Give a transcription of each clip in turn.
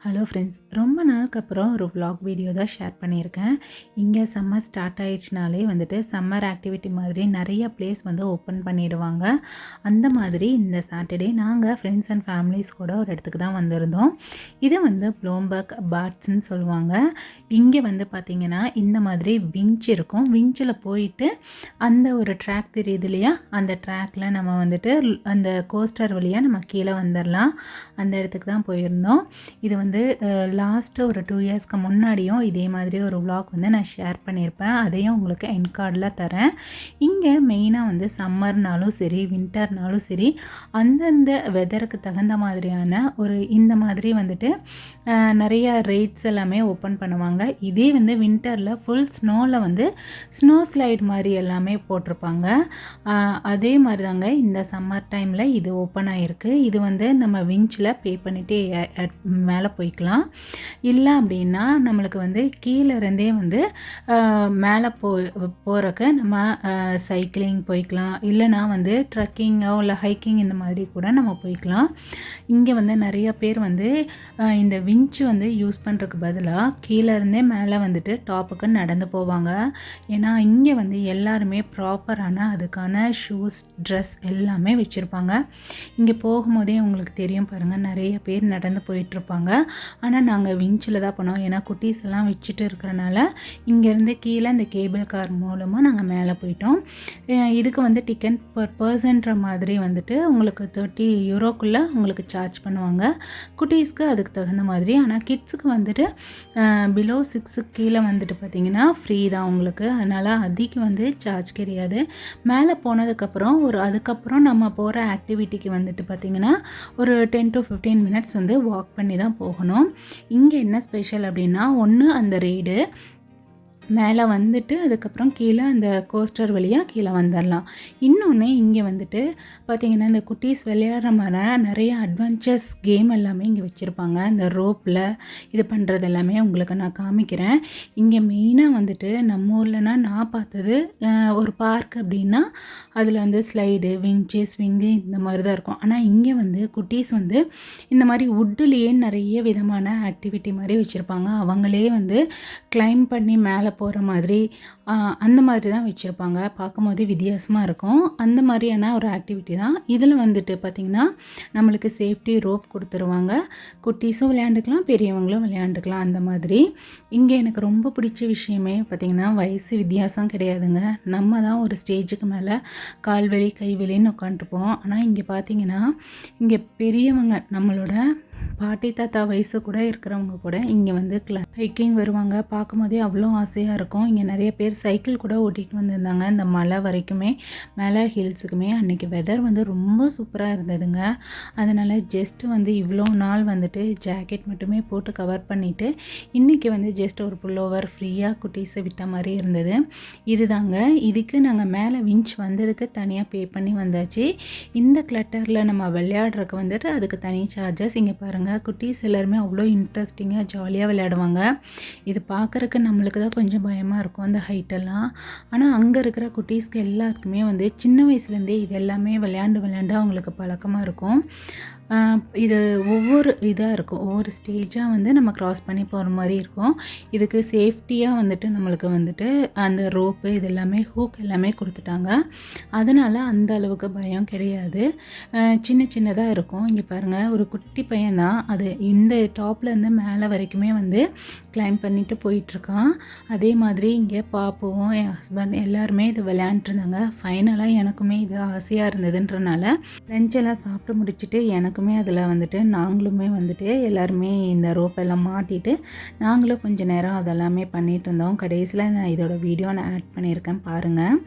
Hello friends, ரொம்ப நாளுக்கு அப்புறம் ஒரு vlog வீடியோ தான் ஷேர் பண்ணியிருக்கேன். இங்கே சம்மர் ஸ்டார்ட் ஆயிடுச்சுனாலே வந்துட்டு சம்மர் ஆக்டிவிட்டி மாதிரி நிறைய பிளேஸ் வந்து ஓப்பன் பண்ணிடுவாங்க. அந்த மாதிரி இந்த சாட்டர்டே நாங்கள் ஃப்ரெண்ட்ஸ் அண்ட் ஃபேமிலிஸ் கூட ஒரு இடத்துக்கு தான் வந்திருந்தோம். இது வந்து ப்ளோம்பர்க் பாட்ஸ்ன்னு சொல்லுவாங்க. இங்கே வந்து பார்த்திங்கன்னா இந்த மாதிரி விஞ்ச் இருக்கும். விஞ்சில் போயிட்டு அந்த ஒரு ட்ராக் தெரியுது இல்லையா, அந்த ட்ராக்கில் நம்ம வந்துட்டு அந்த கோஸ்டர் வழியாக நம்ம கீழே வந்துடலாம். அந்த இடத்துக்கு தான் போயிருந்தோம். இது வந்து லாஸ்ட்டு ஒரு 2 இயர்ஸ்க்கு முன்னாடியும் இதே மாதிரி ஒரு vlog வந்து நான் ஷேர் பண்ணியிருப்பேன். அதையும் உங்களுக்கு எண்ட் கார்டில் தரேன். இங்கே மெயினாக வந்து சம்மர்னாலும் சரி, வின்டர்னாலும் சரி, அந்தந்த வெதருக்கு தகுந்த மாதிரியான ஒரு இந்த மாதிரி வந்துட்டு நிறைய ரேட்ஸ் எல்லாமே ஓப்பன் பண்ணுவாங்க. இதே வந்து வின்டரில் ஃபுல் ஸ்னோவில் வந்து ஸ்னோ ஸ்லைட் மாதிரி எல்லாமே போட்டிருப்பாங்க. அதே மாதிரி தாங்க இந்த சம்மர் டைமில் இது ஓப்பன் ஆகிருக்கு. இது வந்து நம்ம விஞ்சில் பே பண்ணிவிட்டு மேலே போய்க்கலாம். இல்லை அப்படின்னா நம்மளுக்கு வந்து கீழே இருந்தே வந்து மேலே போகிறக்கு நம்ம சைக்கிளிங் போய்க்கலாம். இல்லைனா வந்து ட்ரக்கிங்கோ இல்லை ஹைக்கிங் இந்த மாதிரி கூட நம்ம போய்க்கலாம். இங்கே வந்து நிறைய பேர் வந்து இந்த விஞ்ச் வந்து யூஸ் பண்ணுறதுக்கு பதிலாக கீழே இருந்தே மேலே வந்துட்டு டாப்புக்கு நடந்து போவாங்க. ஏன்னா இங்கே வந்து எல்லாருமே ப்ராப்பரான அதுக்கான ஷூஸ், ட்ரெஸ் எல்லாமே வச்சுருப்பாங்க. இங்கே போகும்போதே உங்களுக்கு தெரியும் பாருங்கள், நிறைய பேர் நடந்து போயிட்டுருப்பாங்க. ஆனால் நாங்கள் விஞ்சில் தான் போனோம். ஏன்னா குட்டீஸ் எல்லாம் வச்சுட்டு இருக்கிறனால இங்கேருந்து கீழே இந்த கேபிள் கார் மூலமாக நாங்கள் மேலே போயிட்டோம். இதுக்கு வந்து டிக்கெட் பர் பர்சன்ற மாதிரி வந்துட்டு உங்களுக்கு 30 யூரோக்குள்ளே உங்களுக்கு சார்ஜ் பண்ணுவாங்க. குட்டீஸ்க்கு அதுக்கு தகுந்த மாதிரி. ஆனால் கிட்ஸுக்கு வந்துட்டு பிலோ 6 கீழே வந்துட்டு பார்த்திங்கன்னா ஃப்ரீ தான் உங்களுக்கு. அதனால் அதிக்கு வந்து சார்ஜ் கிடையாது. மேலே போனதுக்கப்புறம் அதுக்கப்புறம் நம்ம போகிற ஆக்டிவிட்டிக்கு வந்துட்டு பார்த்திங்கன்னா ஒரு 10 to 15 மினிட்ஸ் வந்து வாக் பண்ணி தான் போகணும். இங்கே என்ன ஸ்பெஷல் அப்படின்னா, ஒன்று அந்த ரைடு மேலே வந்துட்டு அதுக்கப்புறம் கீழே அந்த கோஸ்டர் வழியாக கீழே வந்துடலாம். இன்னொன்று இங்கே வந்துட்டு பார்த்திங்கன்னா இந்த குட்டீஸ் விளையாடுற மாதிரி நிறைய அட்வென்ச்சர்ஸ் கேம் எல்லாமே இங்கே வச்சுருப்பாங்க. இந்த ரோப்பில் இது பண்ணுறது எல்லாமே உங்களுக்கு நான் காமிக்கிறேன். இங்கே மெயினாக வந்துட்டு நம்ம ஊர்லனா நான் பார்த்தது ஒரு பார்க் அப்படின்னா அதில் வந்து ஸ்லைடு, விஞ்சு, ஸ்விங்கு இந்த மாதிரி தான் இருக்கும். ஆனால் இங்கே வந்து குட்டீஸ் வந்து இந்த மாதிரி வுட்டுலேயே நிறைய விதமான ஆக்டிவிட்டி மாதிரி வச்சுருப்பாங்க. அவங்களே வந்து கிளைம் பண்ணி மேலே போகிற மாதிரி அந்த மாதிரி தான் வச்சுருப்பாங்க. பார்க்கும்போதே வித்தியாசமாக இருக்கும். அந்த மாதிரியான ஒரு ஆக்டிவிட்டி தான். இதில் வந்துட்டு பார்த்திங்கன்னா நம்மளுக்கு சேஃப்டி ரோப் கொடுத்துருவாங்க. குட்டீஸும் விளையாண்டுக்கலாம், பெரியவங்களும் விளையாண்டுக்கலாம். அந்த மாதிரி இங்கே எனக்கு ரொம்ப பிடிச்ச விஷயமே பார்த்திங்கன்னா வயசு வித்தியாசம் கிடையாதுங்க. நம்ம தான் ஒரு ஸ்டேஜுக்கு மேலே கால்வலி கைவலின்னு உட்காந்துருப்போம். ஆனால் இங்கே பார்த்திங்கன்னா இங்கே பெரியவங்க நம்மளோட பாட்டி தாத்தா வயசு கூட இருக்கிறவங்க கூட இங்கே வந்து ஹைக்கிங் வருவாங்க. பார்க்கும்போதே அவ்வளோ ஆசையாக இருக்கும். இங்கே நிறைய பேர் சைக்கிள் கூட ஓட்டிகிட்டு வந்திருந்தாங்க. இந்த மலை வரைக்குமே, மேலே ஹில்ஸுக்குமே. அன்றைக்கி வெதர் வந்து ரொம்ப சூப்பராக இருந்ததுங்க. அதனால் ஜஸ்ட்டு வந்து இவ்வளோ நாள் வந்துட்டு ஜாக்கெட் மட்டுமே போட்டு கவர் பண்ணிவிட்டு இன்றைக்கி வந்து ஜஸ்ட் ஒரு புல்லோவர் ஃப்ரீயாக குட்டீஸை விட்ட மாதிரி இருந்தது. இதுதாங்க. இதுக்கு நாங்கள் மேலே விஞ்ச் வந்ததுக்கு தனியாக பே பண்ணி வந்தாச்சு. இந்த கிளட்டரில் நம்ம விளையாடுறதுக்கு வந்துட்டு அதுக்கு தனி சார்ஜஸ். இங்கே பாருங்கள், குட்டீஸ் எல்லாருமே அவ்வளோ இன்ட்ரெஸ்டிங்காக ஜாலியாக விளையாடுவாங்க. இது பார்க்குறக்கு நம்மளுக்கு தான் கொஞ்சம் பயமாக இருக்கும் அந்த ஹைட்டெல்லாம். ஆனால் அங்கே இருக்கிற குட்டீஸ்க்கு எல்லாருக்குமே வந்து சின்ன வயசுலேருந்தே இது எல்லாமே விளையாண்டு அவங்களுக்கு பழக்கமாக இருக்கும். இது ஒவ்வொரு இதாக இருக்கும், ஒவ்வொரு ஸ்டேஜாக வந்து நம்ம க்ராஸ் பண்ணி போகிற மாதிரி இருக்கும். இதுக்கு சேஃப்டியாக வந்துட்டு நம்மளுக்கு வந்துட்டு அந்த ரோப்பு இது எல்லாமே ஹூக் எல்லாமே கொடுத்துட்டாங்க. அதனால் அந்த அளவுக்கு பயம் கிடையாது. சின்னதாக இருக்கும். இங்கே பாருங்கள், ஒரு குட்டி பையன் தான் அது இந்த டாப்லேருந்து மேலே வரைக்குமே வந்து கிளைம் பண்ணிட்டு போயிட்டுருக்கான். அதே மாதிரி இங்கே பாப்புவும் என் ஹஸ்பண்ட் எல்லாருமே இது விளையாண்டுருந்தாங்க. ஃபைனலாக எனக்குமே இது ஆசையாக இருந்ததுன்றனால லஞ்செல்லாம் சாப்பிட்டு முடிச்சுட்டு எனக்குமே அதில் வந்துட்டு நாங்களுமே வந்துட்டு எல்லாருமே இந்த ரோப்பெல்லாம் மாட்டிட்டு நாங்களும் கொஞ்சம் நேரம் அதெல்லாமே பண்ணிகிட்டு இருந்தோம். கடைசியில் நான் இதோட வீடியோ நான் ஆட் பண்ணியிருக்கேன் பாருங்கள்.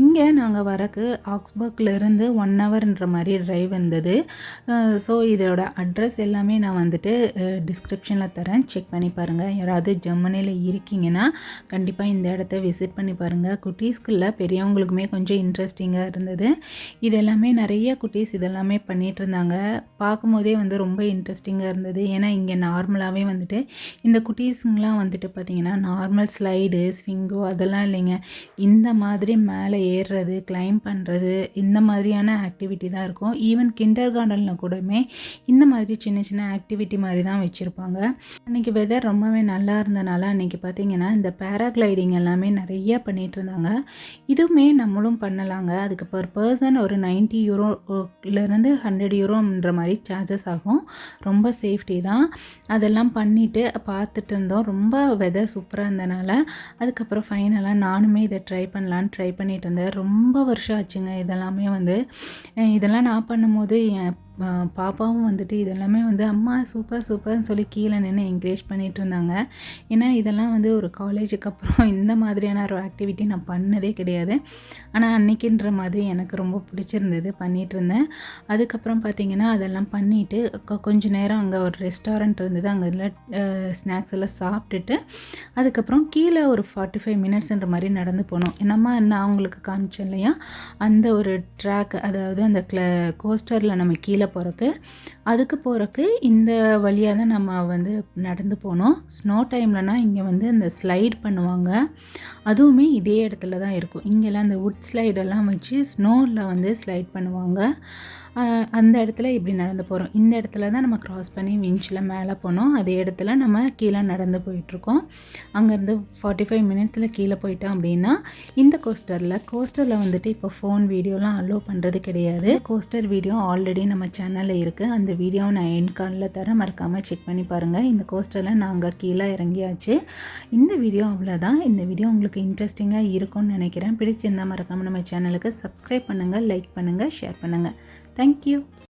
இங்கே நாங்கள் வரக்கு ஆக்ஸ்பர்க்லேருந்து 1 ஹவர்ன்ற மாதிரி ட்ரைவ் வந்தது. ஸோ இதோட அட்ரஸ் எல்லாமே நான் வந்துட்டு டிஸ்கிரிப்ஷனில் தரேன், செக் பண்ணி பாருங்கள். யாராவது ஜெர்மனியில் இருக்கீங்கன்னா கண்டிப்பாக இந்த இடத்த விசிட் பண்ணி பாருங்கள். குட்டீஸ்க்குள்ள பெரியவங்களுக்குமே கொஞ்சம் இன்ட்ரெஸ்டிங்காக இருந்தது. இது எல்லாமே நிறைய குட்டீஸ் இதெல்லாமே பண்ணிகிட்டு இருந்தாங்க. பார்க்கும்போதே வந்து ரொம்ப இன்ட்ரெஸ்டிங்காக இருந்தது. ஏன்னா இங்கே நார்மலாகவே வந்துட்டு இந்த குட்டீஸுங்களாம் வந்துட்டு பார்த்திங்கன்னா நார்மல் ஸ்லைடு, ஸ்விங்கோ அதெல்லாம் இல்லைங்க. இந்த மாதிரி மேலே ஏறுறது, கிளைம் பண்ணுறது இந்த மாதிரியான ஆக்டிவிட்டி தான் இருக்கும். ஈவன் கிண்டர் கார்டனில் கூடமே இந்த மாதிரி சின்ன சின்ன ஆக்டிவிட்டி மாதிரி தான் வச்சுருப்பாங்க. அன்றைக்கி வெதர் ரொம்பவே நல்லா இருந்தனால அன்றைக்கி பார்த்திங்கன்னா இந்த பேராகிளைடிங் எல்லாமே நிறையா பண்ணிகிட்டு இருந்தாங்க. இதுவுமே நம்மளும் பண்ணலாங்க. அதுக்கு பர் பர்சன் ஒரு 90 யூரோலேருந்து 100 யூரோன்ற மாதிரி சார்ஜஸ் ஆகும். ரொம்ப சேஃப்டி தான். அதெல்லாம் பண்ணிவிட்டு பார்த்துட்டு இருந்தோம். ரொம்ப வெதர் சூப்பராக இருந்தனால அதுக்கப்புறம் ஃபைனலாக நானுமே இதை ட்ரை பண்ணிட்டு இருந்தேன். ரொம்ப வருஷம் ஆச்சுங்க இதெல்லாமே இதெல்லாம் நான் பண்ணும்போது என் பாப்பாவும் இதெல்லாமே அம்மா சூப்பர் சூப்பர்னு சொல்லி கீழே நின்று என்கரேஜ் பண்ணிகிட்டு இருந்தாங்க. ஏன்னா இதெல்லாம் ஒரு காலேஜுக்கு அப்புறம் இந்த மாதிரியான ஒரு ஆக்டிவிட்டி நான் பண்ணதே கிடையாது. ஆனால் அன்றைக்கின்ற மாதிரி எனக்கு ரொம்ப பிடிச்சிருந்தது, பண்ணிகிட்டு இருந்தேன். அதுக்கப்புறம் பார்த்திங்கன்னா அதெல்லாம் பண்ணிவிட்டு கொஞ்சம் நேரம் அங்கே ஒரு ரெஸ்டாரண்ட் இருந்தது, அங்கே ஸ்நாக்ஸ் எல்லாம் சாப்பிட்டுட்டு அதுக்கப்புறம் கீழே ஒரு 45 மினிட்ஸ்ன்ற மாதிரி நடந்து போனோம். நான் உங்களுக்கு காமிச்சேன் இல்லையா, அந்த ஒரு ட்ராக், அதாவது அந்த கோஸ்டரில் நம்ம கீழே அதுக்கு போகிறக்கு இந்த வழியாக தான் நம்ம நடந்து போனோம். ஸ்னோ டைம்லனா இங்கே இந்த ஸ்லைட் பண்ணுவாங்க. அதுவுமே இதே இடத்துல தான் இருக்கும். இங்கெல்லாம் இந்த வுட் ஸ்லைடெல்லாம் வச்சு ஸ்னோவில் ஸ்லைட் பண்ணுவாங்க. அந்த இடத்துல இப்படி நடந்து போகிறோம். இந்த இடத்துல தான் நம்ம க்ராஸ் பண்ணி விஞ்சில் மேலே போனோம். அதே இடத்துல நம்ம கீழே நடந்து போயிட்டுருக்கோம். அங்கேருந்து 45 மினிட்ஸில் கீழே போயிட்டோம் அப்படின்னா இந்த கோஸ்டரில் இப்போ ஃபோன் வீடியோலாம் அலோவ் பண்ணுறது கிடையாது. கோஸ்டர் வீடியோ ஆல்ரெடி நம்ம சேனலில் இருக்குது. அந்த வீடியோவை நான் எண்ட் கார்டில் தரேன், மறக்காமல் செக் பண்ணி பாருங்கள். இந்த கோஸ்டரில் நாங்கள் கீழே இறங்கியாச்சு. இந்த வீடியோ அவ்வளோதான். இந்த வீடியோ உங்களுக்கு இன்ட்ரெஸ்டிங்காக இருக்கும்னு நினைக்கிறேன். பிடிச்சிருந்தால் மறக்காமல் நம்ம சேனலுக்கு சப்ஸ்கிரைப் பண்ணுங்கள், லைக் பண்ணுங்கள், ஷேர் பண்ணுங்கள். Thank you.